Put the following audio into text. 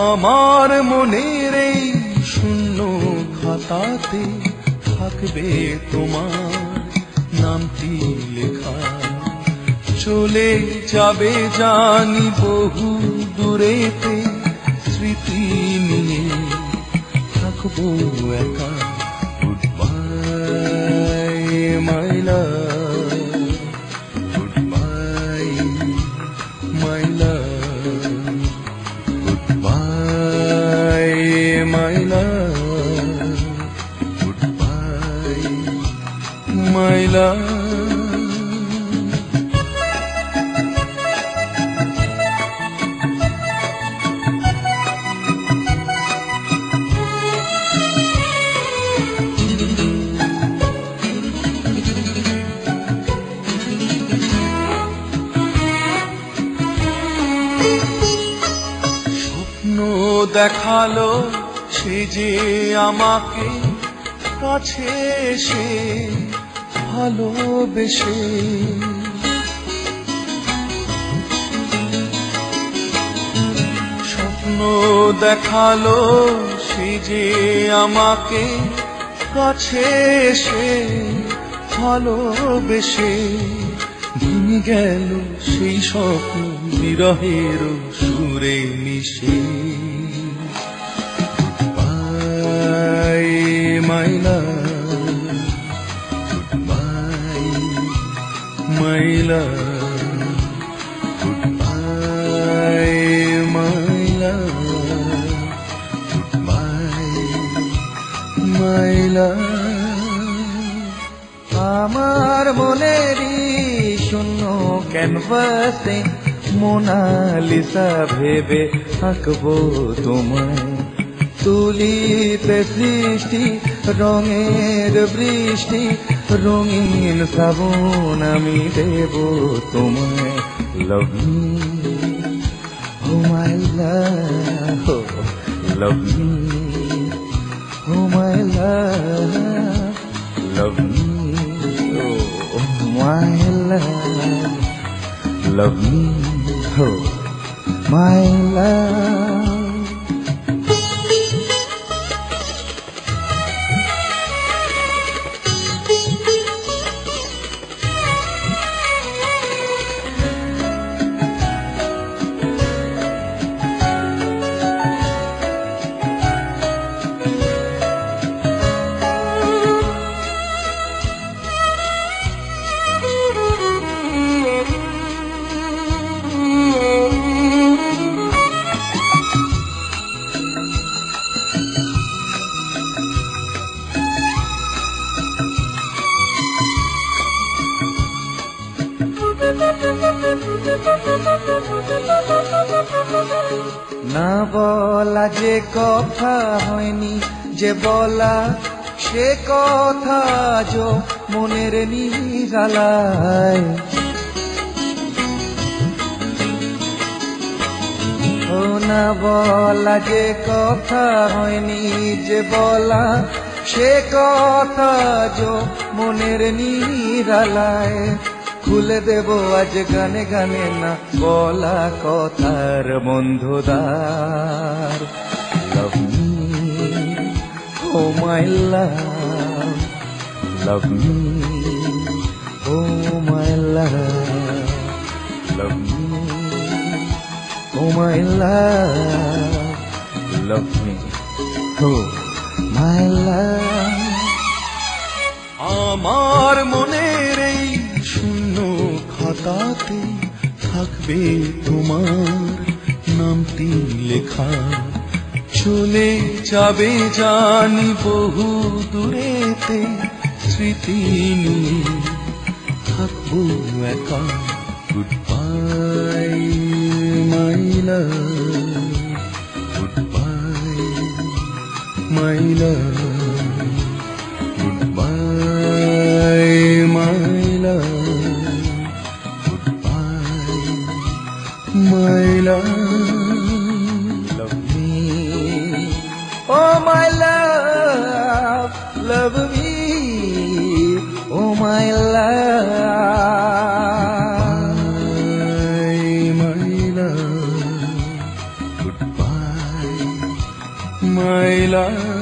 আমার মনের এই শূন্য খাতাতে থাকবে তোমার নামটি লেখা। চলে যাবে জানি বহু দূরেতে, স্মৃতি নিয়ে থাকবো একা। Good bye my love, good bye my love, good bye my love, good bye my love. দেখালো সে যে আমাকে কাছে এসে ভালোবেসে। স্বপ্ন দেখালো সে যে আমাকে কাছে এসে ভালোবেসে। ভেঙে গেল সেই স্বপ্ন বিরহের সুরে মিশে। My love, goodbye, my love, goodbye, my love, goodbye, my love. আমার মনেরই শূন্য ক্যানভাসে মোনালিসা ভেবে আঁকবো তোমায়। তুলিতে সৃষ্টি রঙের বৃষ্টি, রঙিন শ্রাবণ আমি দেব তোমায়। লাভ me oh my love, love me oh my love, love me oh my love, love me oh my লাভ। না বলা যে কথা হয়নি, যে বলা সে কথা যো মনের নিরালায়। ও না বলা যে কথা হয়নি, যে বলা সে কথা যো মনের নিরালায়। খুলে দেব আজ গানে গানে না বলা কথার বন্ধুদার। Love me oh my love, love me oh my love, love me oh my love, love me, oh my love. আমার মনের এই শূন্য খাতাতে থাকবে তোমার নামটি লেখা। চলে যাবে জানি বহু দূরেতে, স্মৃতি নিয়ে থাকবো একা। Goodbye my love, goodbye my love, goodbye my love, goodbye my love. Love me, oh my love, love me, oh my love. My love, goodbye, my love.